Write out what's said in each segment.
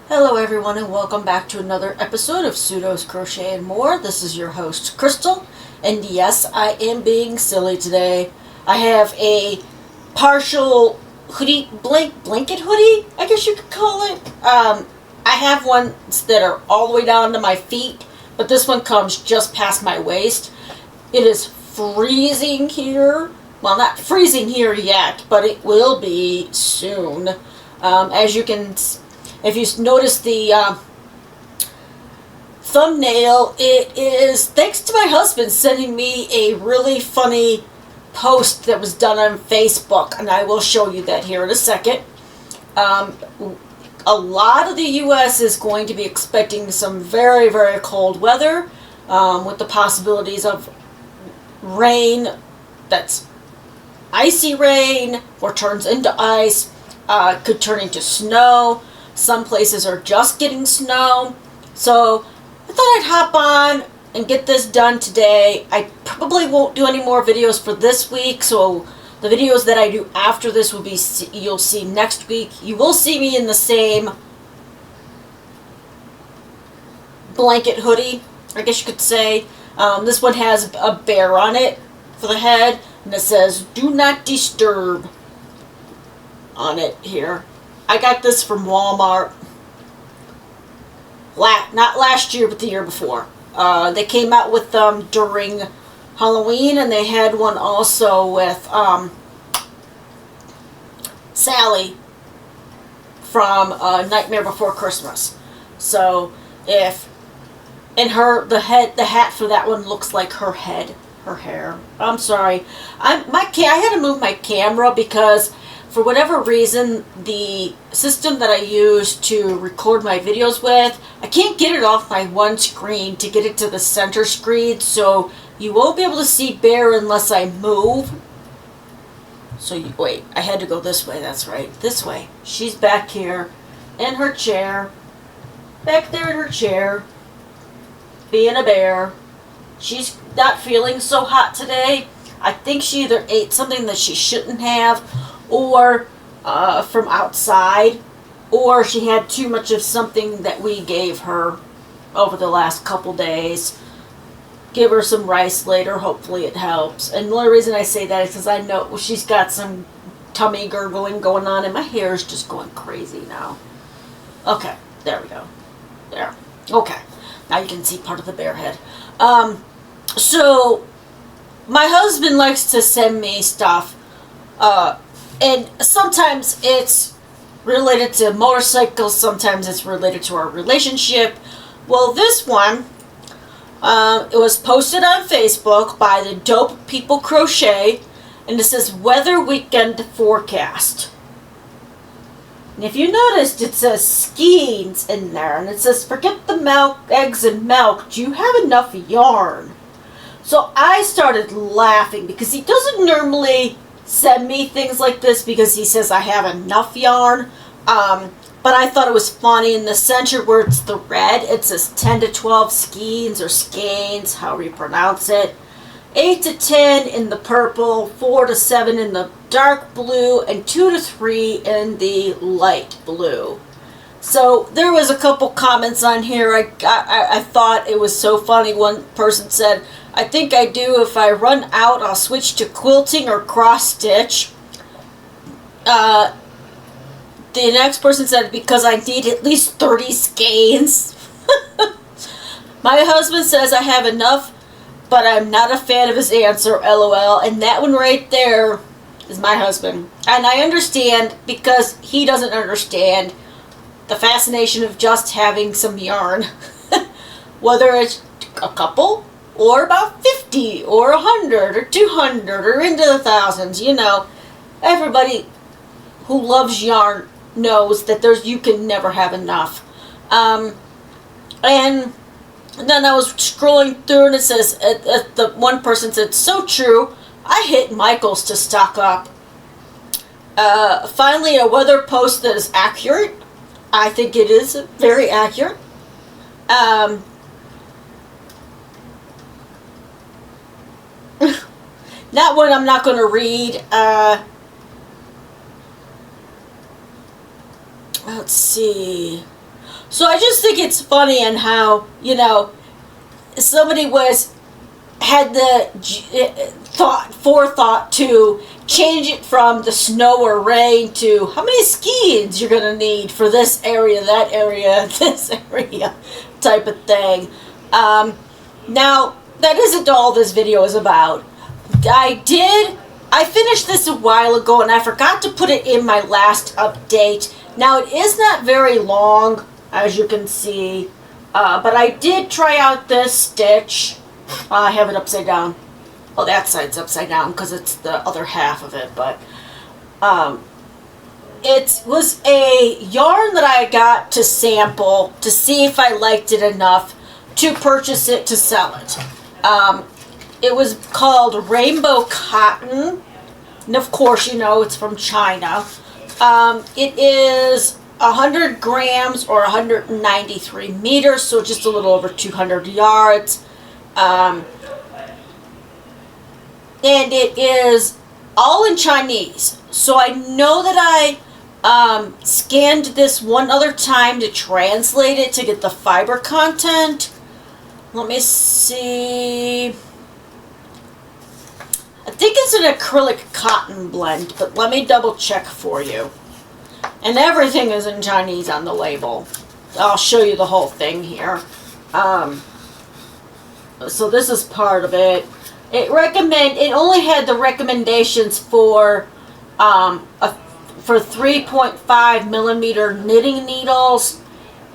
Hello everyone and welcome back to another episode of Pseudo's Crochet and More. This is your host Crystal, and yes, I am being silly today. I have a partial hoodie, blanket hoodie, I guess you could call it. I have ones that are all the way down to my feet, but this one comes just past my waist. It is freezing here. Well, not freezing here yet, but it will be soon. As you can If you notice the thumbnail, it is thanks to my husband sending me a really funny post that was done on Facebook, and I will show you that here in a second. A lot of the U.S. is going to be expecting some very, very cold weather with the possibilities of rain that's icy rain or turns into ice, could turn into snow. Some places are just getting snow. So I thought I'd hop on and get this done today. I probably won't do any more videos for this week, so the videos that I do after this will be, you'll see next week. You will see me in the same blanket hoodie, I guess you could say. This one has a bear on it for the head, and it says "Do Not Disturb" on it here. I got this from Walmart. Not last year, but the year before. They came out with them during Halloween, and they had one also with Sally from Nightmare Before Christmas. So the hat for that one looks like her head, her hair. I'm sorry, I had to move my camera because, for whatever reason, the system that I use to record my videos with, I can't get it off my one screen to get it to the center screen, so you won't be able to see Bear unless I move. So wait, I had to go this way, that's right, this way. She's back here in her chair, back there in her chair, being a bear. She's not feeling so hot today. I think she either ate something that she shouldn't have, or from outside, or she had too much of something that we gave her over the last couple days. Give her some rice later, hopefully it helps. And the only reason I say that is because I know she's got some tummy gurgling going on, and my hair is just going crazy now. Okay, there we go. There. Okay, now you can see part of the bear head. So my husband likes to send me stuff, and sometimes it's related to motorcycles, sometimes it's related to our relationship. Well, this one, it was posted on Facebook by the Dope People Crochet, and it says Weather Weekend Forecast. And if you noticed, it says skeins in there, and it says, forget the milk, eggs and milk, do you have enough yarn? So I started laughing because he doesn't normally send me things like this because he says I have enough yarn. But I thought it was funny. In the center where it's the red, it says 10 to 12 skeins or skeins, however you pronounce it. 8 to 10 in the purple, 4 to 7 in the dark blue, and 2 to 3 in the light blue. So there was a couple comments on here. I thought it was so funny. One person said, I think I do. If I run out, I'll switch to quilting or cross stitch. The next person said, because I need at least 30 skeins. My husband says I have enough, but I'm not a fan of his answer, LOL. And that one right there is my husband. And I understand, because he doesn't understand the fascination of just having some yarn. Whether it's a couple, or about 50, or 100, or 200, or into the thousands, you know. Everybody who loves yarn knows that you can never have enough. And then I was scrolling through, and it says, the one person said, so true, I hit Michael's to stock up. Finally, a weather post that is accurate. I think it is very accurate. That one I'm not going to read. Let's see. So I just think it's funny and how, you know, somebody had the forethought to change it from the snow or rain to how many skeins you're gonna need for this area, that area, this area type of thing. Now that isn't all this video is about. I finished this a while ago and I forgot to put it in my last update. Now it is not very long, as you can see, but I did try out this stitch. I have it upside down. Oh, that side's upside down because it's the other half of it, but it was a yarn that I got to sample to see if I liked it enough to purchase it to sell it. It was called Rainbow Cotton, and of course, you know, it's from China. It is 100 grams or 193 meters, so just a little over 200 yards. And it is all in Chinese. So I know that I scanned this one other time to translate it to get the fiber content. Let me see. I think it's an acrylic cotton blend, but let me double check for you. And everything is in Chinese on the label. I'll show you the whole thing here. So this is part of it. It only had the recommendations for 3.5 millimeter knitting needles,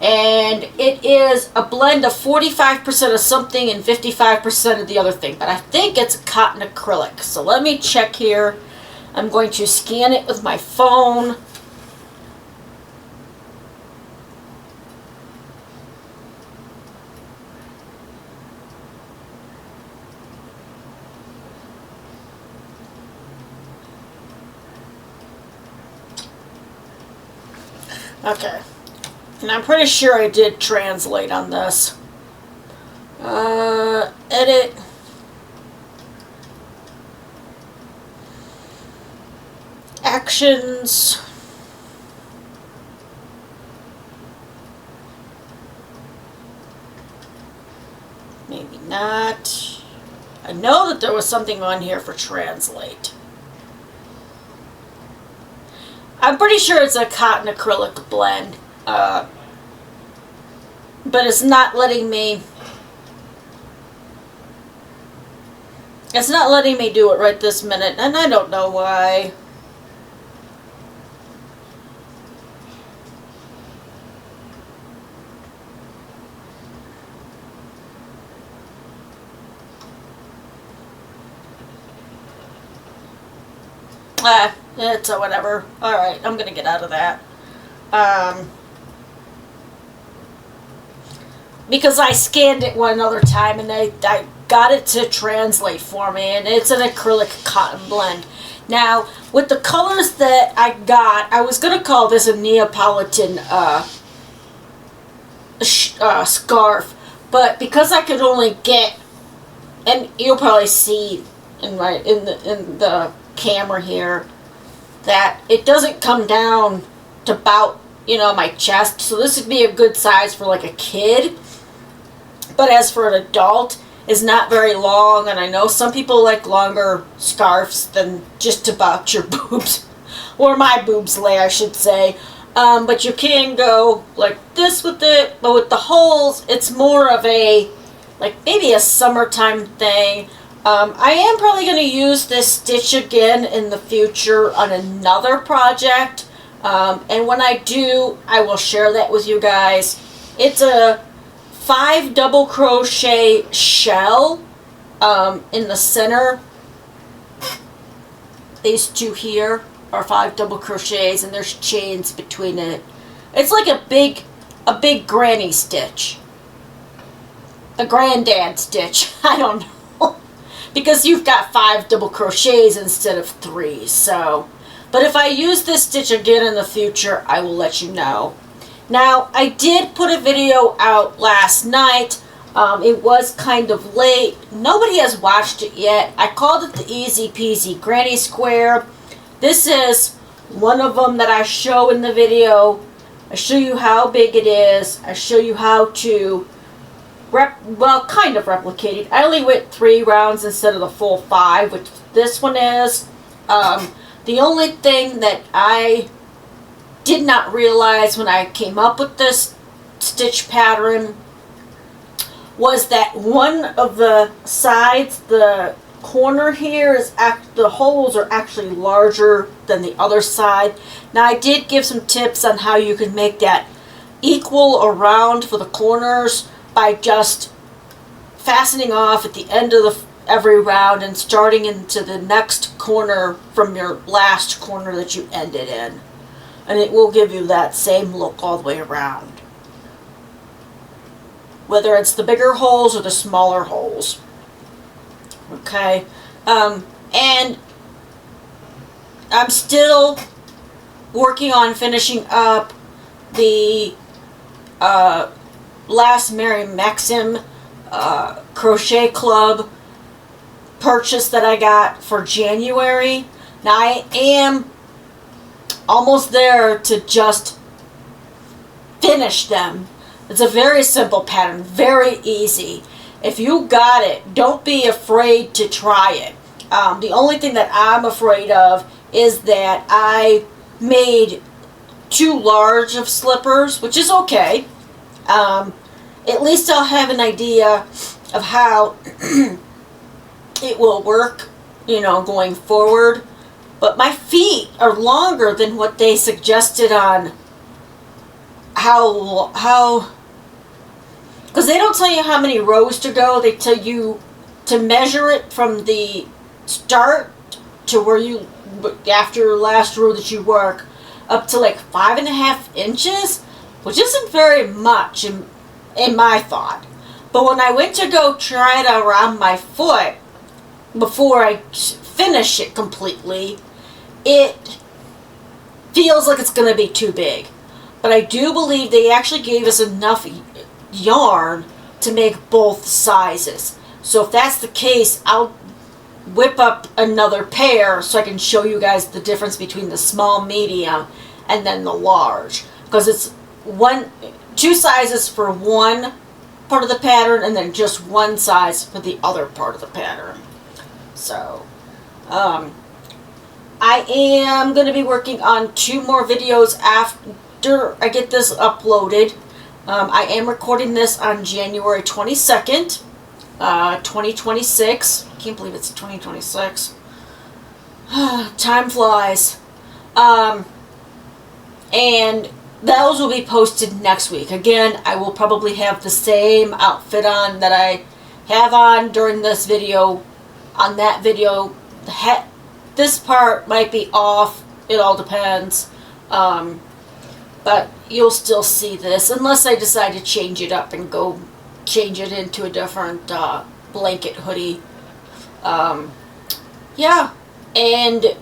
and it is a blend of 45% of something and 55% of the other thing, but I think it's cotton acrylic. So let me check here. I'm going to scan it with my phone. Okay, and I'm pretty sure I did translate on this. Edit. Actions. Maybe not. I know that there was something on here for translate. I'm pretty sure it's a cotton acrylic blend, but it's not letting me. It's not letting me do it right this minute, and I don't know why. It's a whatever. Alright, I'm gonna get out of that. Because I scanned it one other time and I got it to translate for me, and it's an acrylic cotton blend. Now, with the colors that I got, I was gonna call this a Neapolitan scarf, but because I could only get, and you'll probably see in the camera here, that it doesn't come down to about, you know, my chest. So this would be a good size for like a kid. But as for an adult, it's not very long. And I know some people like longer scarves than just about your boobs. Or my boobs lay, I should say. But you can go like this with it. But with the holes, it's more of a, like maybe a summertime thing. I am probably going to use this stitch again in the future on another project, and when I do, I will share that with you guys. It's a 5 double crochet shell in the center. These two here are 5 double crochets, and there's chains between it. It's like a big granny stitch, a granddad stitch. I don't know. Because you've got 5 double crochets instead of 3, so. But if I use this stitch again in the future, I will let you know. Now, I did put a video out last night. It was kind of late. Nobody has watched it yet. I called it the Easy Peasy Granny Square. This is one of them that I show in the video. I show you how big it is. I show you how to kind of replicate it. I only went 3 rounds instead of the full 5, which this one is. The only thing that I did not realize when I came up with this stitch pattern was that one of the sides, the corner here, is the holes are actually larger than the other side. Now I did give some tips on how you can make that equal around for the corners by just fastening off at the end of every round and starting into the next corner from your last corner that you ended in. And it will give you that same look all the way around. Whether it's the bigger holes or the smaller holes. Okay. And I'm still working on finishing up the last Mary Maxim Crochet Club purchase that I got for January. Now I am almost there to just finish them. It's a very simple pattern, very easy. If you got it, don't be afraid to try it. The only thing that I'm afraid of is that I made too large of slippers, which is okay. At least I'll have an idea of how it will work, going forward. But my feet are longer than what they suggested on how because they don't tell you how many rows to go. They tell you to measure it from the start to where you, after your last row that you work, up to like 5.5 inches, which isn't very much in my thought. But when I went to go try it around my foot before I finish it completely, it feels like it's going to be too big. But I do believe they actually gave us enough yarn to make both sizes. So if that's the case, I'll whip up another pair so I can show you guys the difference between the small, medium, and then the large. Because it's 2 sizes for one part of the pattern and then just 1 size for the other part of the pattern. So, I am going to be working on 2 more videos after I get this uploaded. I am recording this on January 22nd, 2026. I can't believe it's 2026. Time flies. And those will be posted next week. Again, I will probably have the same outfit on that I have on during this video. On that video, this part might be off. It all depends. But you'll still see this unless I decide to change it up and go change it into a different blanket hoodie. Yeah, and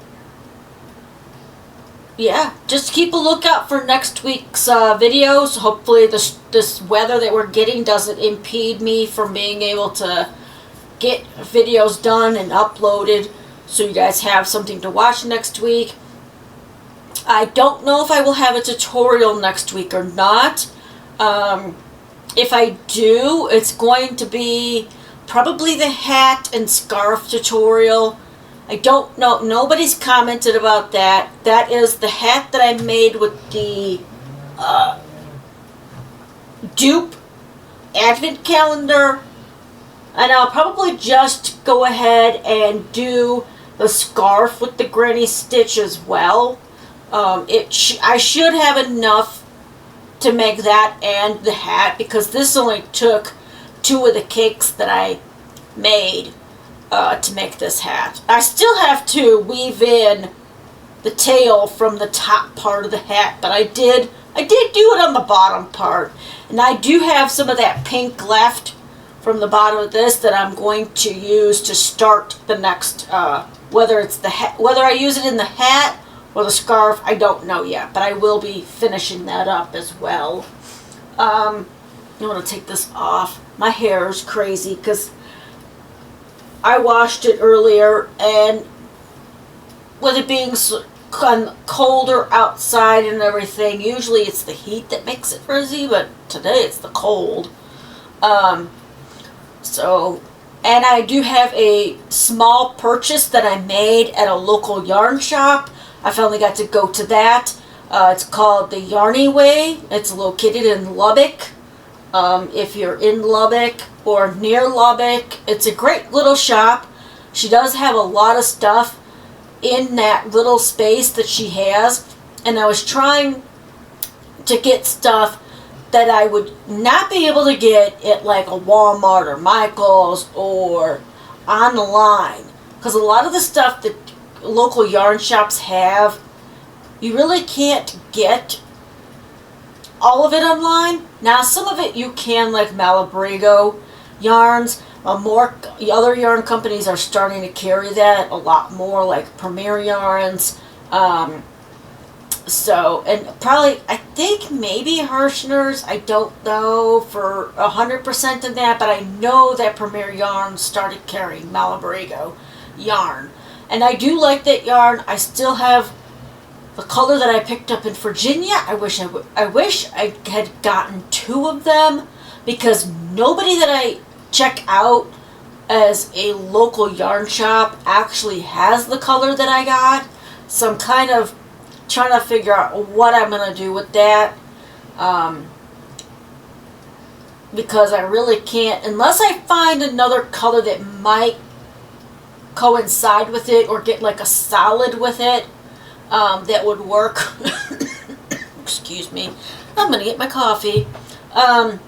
yeah, just keep a lookout for next week's videos. Hopefully this weather that we're getting doesn't impede me from being able to get videos done and uploaded, so you guys have something to watch next week. I don't know if I will have a tutorial next week or not. If I do, it's going to be probably the hat and scarf tutorial. I don't know. Nobody's commented about that. That is the hat that I made with the dupe advent calendar. And I'll probably just go ahead and do the scarf with the granny stitch as well. I should have enough to make that and the hat, because this only took 2 of the cakes that I made to make this hat. I still have to weave in the tail from the top part of the hat, but I did do it on the bottom part. And I do have some of that pink left from the bottom of this that I'm going to use to start the next, whether I use it in the hat or the scarf, I don't know yet, but I will be finishing that up as well. I want to take this off. My hair is crazy because I washed it earlier, and with it being colder outside and everything. Usually it's the heat that makes it frizzy, but today it's the cold. So, and I do have a small purchase that I made at a local yarn shop. I finally got to go to that. It's called the Yarny Way. It's located in Lubbock. If you're in Lubbock or near Lubbock, it's a great little shop. She does have a lot of stuff in that little space that she has, and I was trying to get stuff that I would not be able to get at like a Walmart or Michael's or on the line, because a lot of the stuff that local yarn shops have, you really can't get all of it online. Now some of it you can, like Malabrigo yarns. More other yarn companies are starting to carry that a lot more, like Premier Yarns. So, and probably, I think maybe Hirschner's, I don't know for 100% of that, but I know that Premier Yarns started carrying Malabrigo yarn. And I do like that yarn. I still have the color that I picked up in Virginia. I wish I had gotten 2 of them, because nobody that I check out as a local yarn shop actually has the color that I got. So I'm kind of trying to figure out what I'm going to do with that. Because I really can't, unless I find another color that might coincide with it or get like a solid with it, that would work. Excuse me. I'm going to get my coffee. But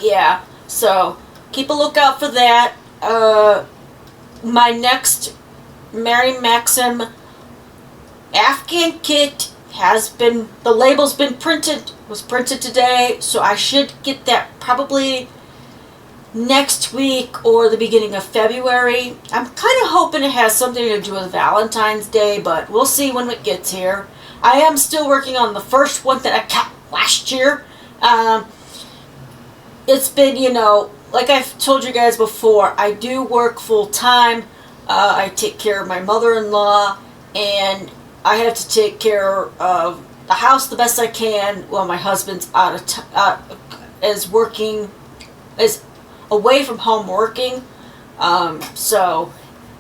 yeah. So, keep a lookout for that. My next Mary Maxim Afghan kit has been, the label's been printed, was printed today, so I should get that probably next week or the beginning of February. I'm kind of hoping it has something to do with Valentine's Day, but we'll see when it gets here. I am still working on the first one that I got last year. It's been, you know, like I've told you guys before, I do work full time. I take care of my mother-in-law, and I have to take care of the house the best I can while my husband's is away from home working. So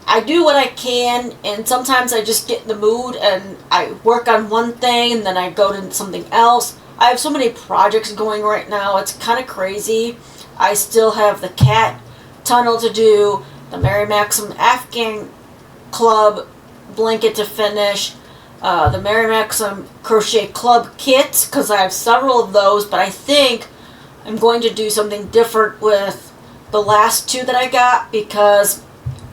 I do what I can, and sometimes I just get in the mood and I work on one thing and then I go to something else. I have so many projects going right now, it's kind of crazy. I still have the cat tunnel to do, the Mary Maxim Afghan Club blanket to finish, the Mary Maxim Crochet Club kits, because I have several of those, but I think I'm going to do something different with the last 2 that I got, because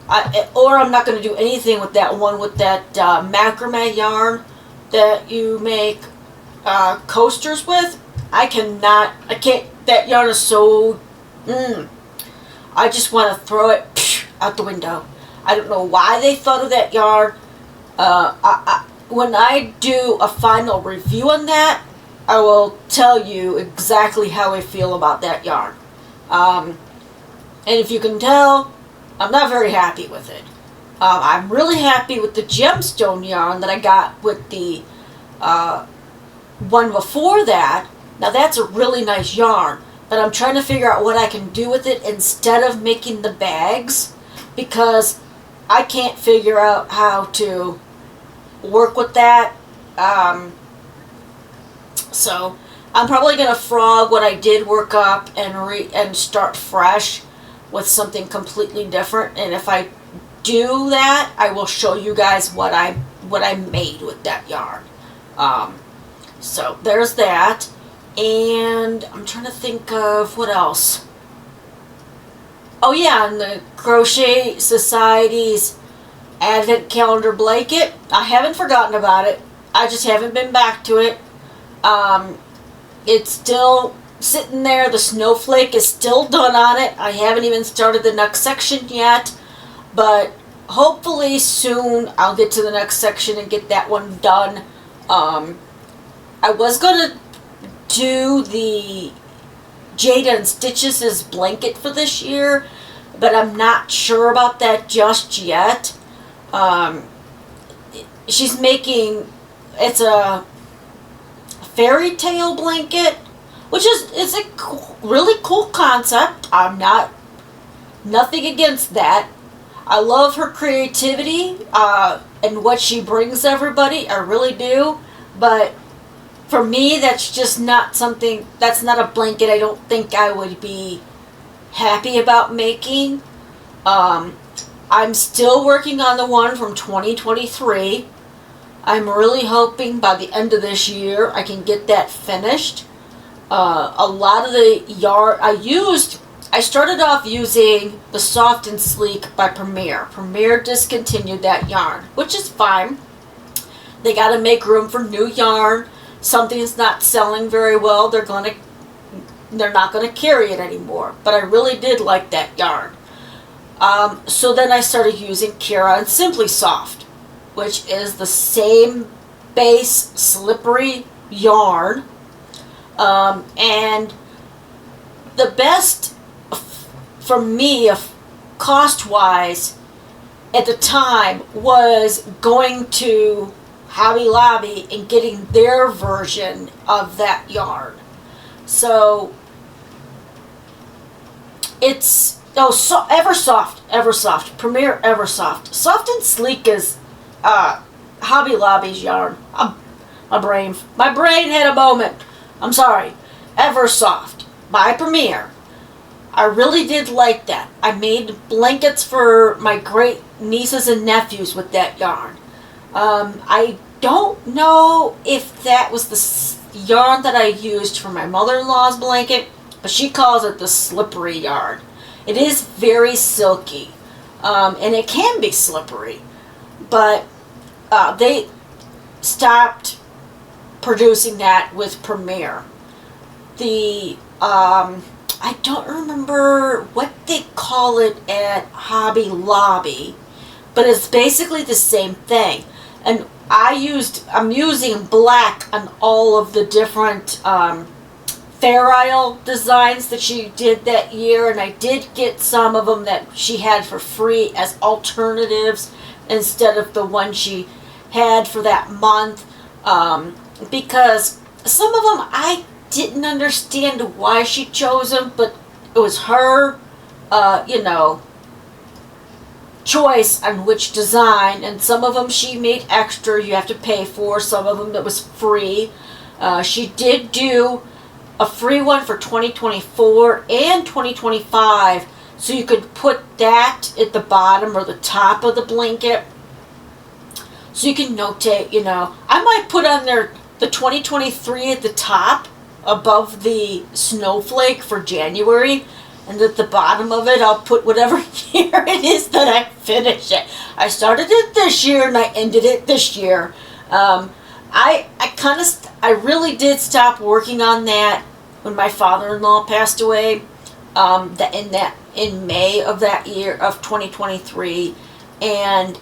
I'm not going to do anything with that one with that macrame yarn that you make coasters with. I can't, that yarn is so, I just want to throw it out the window. I don't know why they thought of that yarn. When I do a final review on that, I will tell you exactly how I feel about that yarn. And if you can tell, I'm not very happy with it. I'm really happy with the gemstone yarn that I got with the one before that. Now that's a really nice yarn, but I'm trying to figure out what I can do with it instead of making the bags, because I can't figure out how to work with that. So I'm probably going to frog what I did work up and start fresh with something completely different. And if I do that, I will show you guys what I made with that yarn. So there's that. And I'm trying to think of what else. Oh yeah, and the Crochet Society's Advent Calendar blanket. I haven't forgotten about it. I just haven't been back to it. It's still sitting there. The snowflake is still done on it. I haven't even started the next section yet. But hopefully soon I'll get to the next section and get that one done. I was going to do the Jada and Stitches' blanket for this year, but I'm not sure about that just yet. she's making, it's a fairy tale blanket, which is a really cool concept. I'm nothing against that. I love her creativity and what she brings everybody. I really do. But for me, that's just not something, that's not a blanket I don't think I would be happy about making. I'm still working on the one from 2023. I'm really hoping by the end of this year I can get that finished. A lot of the yarn I started off using the Soft and Sleek by Premier. Premier discontinued that yarn, which is fine. They got to make room for new yarn. Something's not selling very well, they're not going to carry it anymore. But I really did like that yarn. So then I started using Kira and Simply Soft, which is the same base slippery yarn. And the best for me, cost-wise, at the time, was going to Hobby Lobby and getting their version of that yarn. So it's Eversoft, Premier Eversoft. Soft and Sleek is Hobby Lobby's yarn. My brain had a moment. I'm sorry. Eversoft by Premier. I really did like that. I made blankets for my great nieces and nephews with that yarn. I don't know if that was the yarn that I used for my mother-in-law's blanket, but she calls it the slippery yarn. It is very silky, and it can be slippery, but they stopped producing that with Premier. I don't remember what they call it at Hobby Lobby, but it's basically the same thing. And I'm using black on all of the different Fair Isle designs that she did that year, and I did get some of them that she had for free as alternatives instead of the one she had for that month, because some of them I didn't understand why she chose them, but it was her, choice on which design, and some of them she made extra, you have to pay for, some of them that was free. She did do a free one for 2024 and 2025, so you could put that at the bottom or the top of the blanket, so you can notate, I might put on there the 2023 at the top, above the snowflake for January, and at the bottom of it I'll put whatever year it is that I finish it. I started it this year and I ended it this year. I really did stop working on that when my father-in-law passed away, in May of that year of 2023, and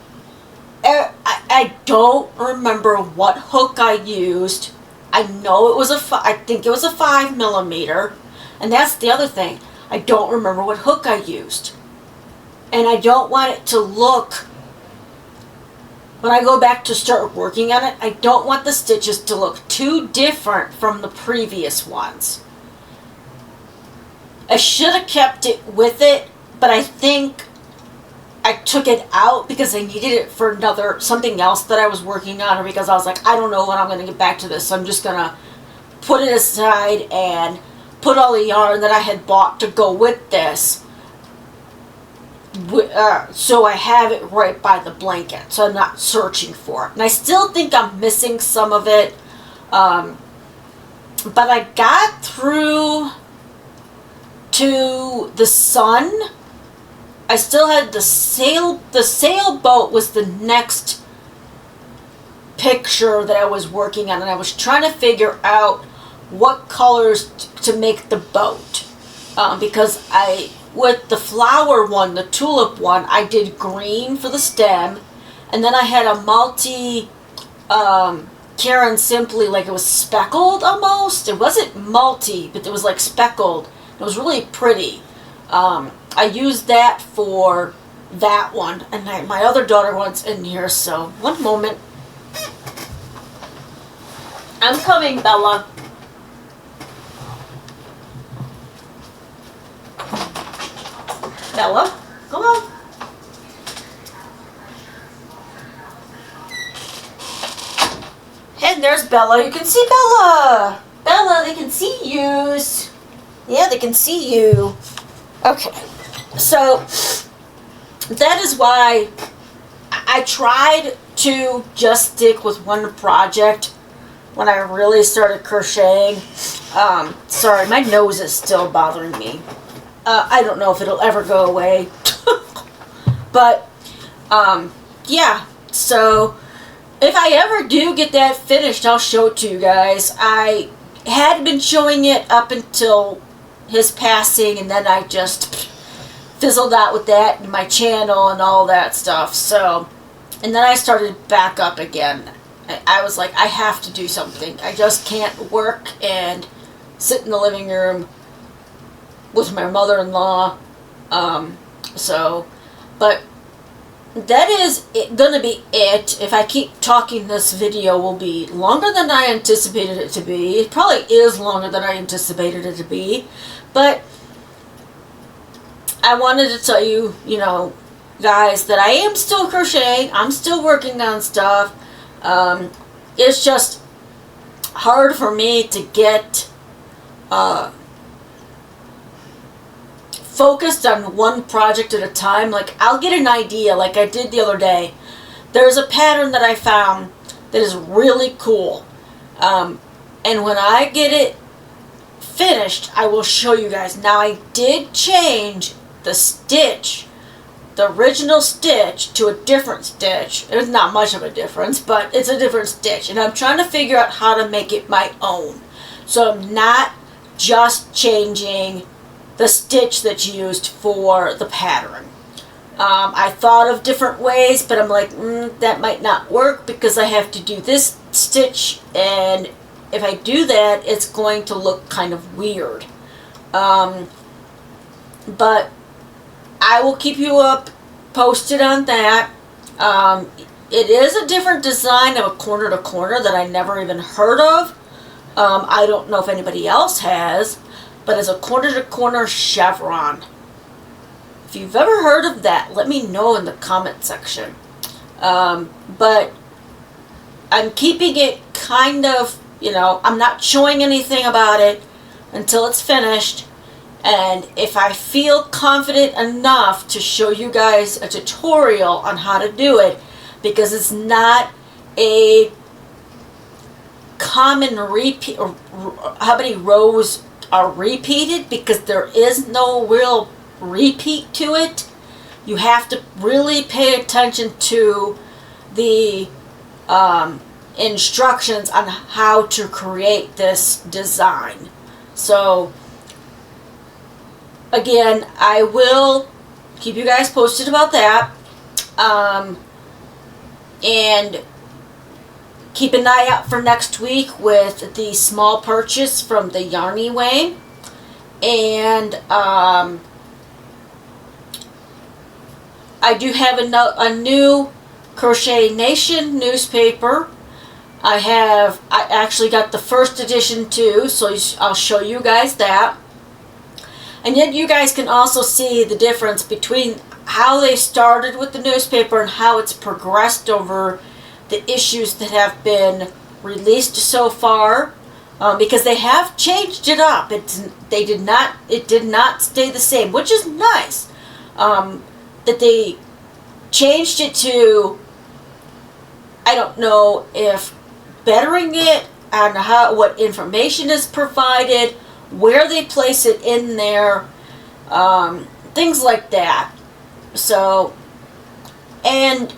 I don't remember what hook I used. I know it was I think it was a 5mm, and that's the other thing. I don't remember what hook I used. And I don't want it to look, when I go back to start working on it, I don't want the stitches to look too different from the previous ones. I should have kept it with it, but I think I took it out because I needed it for something else that I was working on, or because I was like, I don't know when I'm going to get back to this, so I'm just going to put it aside and put all the yarn that I had bought to go with this, so I have it right by the blanket, so I'm not searching for it. And I still think I'm missing some of it, but I got through to the sun. I still had the sailboat was the next picture that I was working on, and I was trying to figure out what colors to make the boat, because with the flower one, the tulip one, I did green for the stem, and then I had a multi Karen Simply, like it was speckled almost. It wasn't multi, but it was like speckled. It was really pretty. I used that for that one, and my other daughter wants in here, so one moment. I'm coming, Bella. Bella, come on. And there's Bella. You can see Bella. Bella, they can see you. Yeah, they can see you. Okay. So, that is why I tried to just stick with one project when I really started crocheting. Sorry, my nose is still bothering me. I don't know if it'll ever go away. But, yeah. So, if I ever do get that finished, I'll show it to you guys. I had been showing it up until his passing, and then I just fizzled out with that and my channel and all that stuff. So, and then I started back up again. I was like, I have to do something. I just can't work and sit in the living room with my mother-in-law. But that is gonna be it. If I keep talking, this video will be longer than I anticipated it to be. It probably is longer than I anticipated it to be. But I wanted to tell you, you know, guys, that I am still crocheting. I'm still working on stuff. It's just hard for me to get focused on one project at a time. Like, I'll get an idea, like I did the other day. There's a pattern that I found that is really cool. And when I get it finished, I will show you guys. Now, I did change the stitch, the original stitch, to a different stitch. There's not much of a difference, but it's a different stitch. And I'm trying to figure out how to make it my own. So I'm not just changing the stitch that's used for the pattern. I thought of different ways, but I'm like, that might not work because I have to do this stitch, and if I do that, it's going to look kind of weird. But I will keep you posted on that. It is a different design of a corner to corner that I never even heard of. I don't know if anybody else has, but it's a corner to corner chevron. If you've ever heard of that, let me know in the comment section. But I'm keeping it kind of, you know, I'm not showing anything about it until it's finished. And if I feel confident enough to show you guys a tutorial on how to do it, because it's not a common repeat, or how many rows are repeated, because there is no real repeat to it. You have to really pay attention to the instructions on how to create this design. So again, I will keep you guys posted about that. And keep an eye out for next week with the small purchase from the Yarny Way. And I do have a new Crochet Nation newspaper. I actually got the first edition too, so I'll show you guys that. And yet you guys can also see the difference between how they started with the newspaper and how it's progressed over the issues that have been released so far, because they have changed it up. It did not stay the same, which is nice. That they changed it to, I don't know if bettering it on what information is provided, where they place it in there, things like that. So, and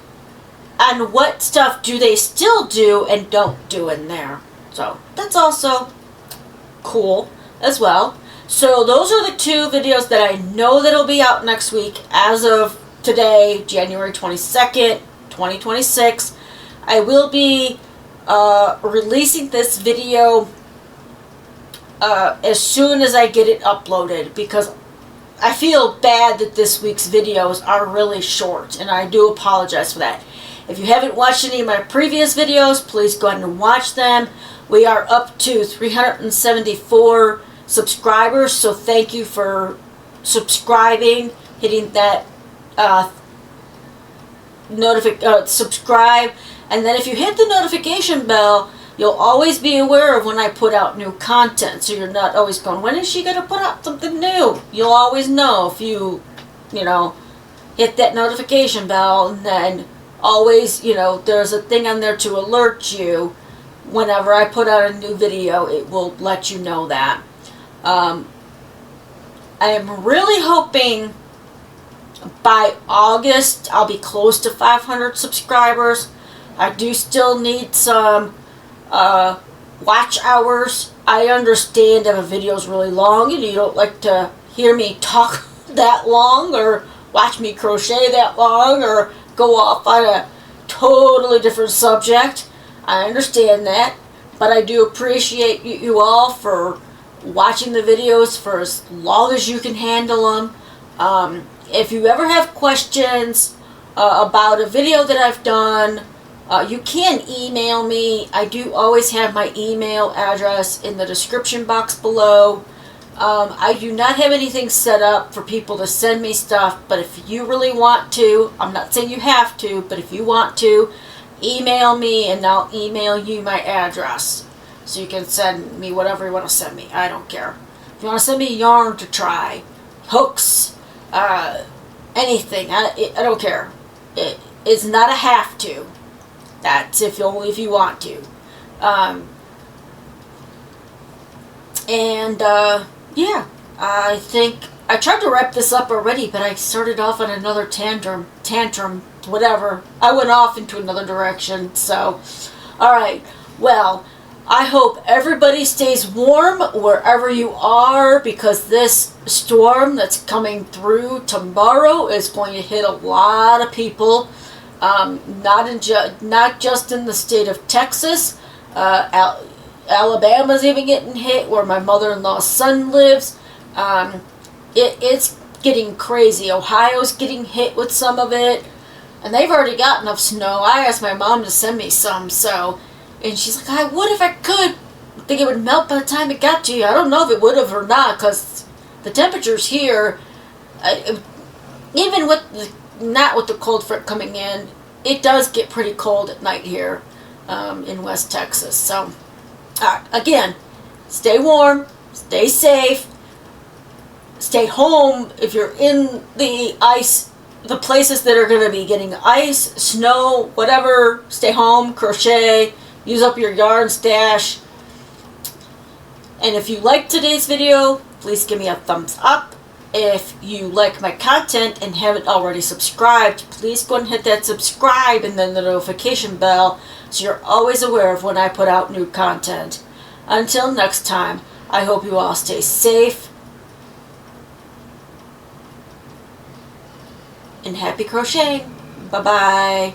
on what stuff do they still do and don't do in there. So that's also cool as well. So those are the two videos that I know that'll be out next week. As of today, January 22nd, 2026, I will be releasing this video as soon as I get it uploaded, because I feel bad that this week's videos are really short, and I do apologize for that. If you haven't watched any of my previous videos, please go ahead and watch them. We are up to 374 subscribers, so thank you for subscribing, hitting that subscribe, and then if you hit the notification bell, you'll always be aware of when I put out new content, so you're not always going, when is she going to put out something new? You'll always know if you hit that notification bell, and then always, there's a thing on there to alert you whenever I put out a new video. It will let you know that. I am really hoping by August I'll be close to 500 subscribers. I do still need some watch hours. I understand if a video is really long and you don't like to hear me talk that long or watch me crochet that long or go off on a totally different subject. I understand that, but I do appreciate you all for watching the videos for as long as you can handle them. If you ever have questions about a video that I've done, you can email me. I do always have my email address in the description box below. I do not have anything set up for people to send me stuff, but if you really want to, I'm not saying you have to, but if you want to, email me and I'll email you my address. So you can send me whatever you want to send me. I don't care. If you want to send me yarn to try, hooks, anything, I don't care. It's not a have to. That's if you want to. Yeah, I think I tried to wrap this up already, but I started off on another tantrum, whatever. I went off into another direction, so, alright, well, I hope everybody stays warm wherever you are, because this storm that's coming through tomorrow is going to hit a lot of people, not just in the state of Texas. Alabama's even getting hit, where my mother-in-law's son lives. It's getting crazy. Ohio's getting hit with some of it, and they've already got enough snow. I asked my mom to send me some, and she's like, I would if I could. I think it would melt by the time it got to you. I don't know if it would have or not, because the temperatures here, even not with the cold front coming in, it does get pretty cold at night here in West Texas. So, again, stay warm, stay safe, stay home. If you're in the ice, the places that are going to be getting ice, snow, whatever, stay home, crochet, use up your yarn stash. And if you liked today's video, please give me a thumbs up. If you like my content and haven't already subscribed, please go and hit that subscribe and then the notification bell so you're always aware of when I put out new content. Until next time, I hope you all stay safe and happy crocheting. Bye-bye.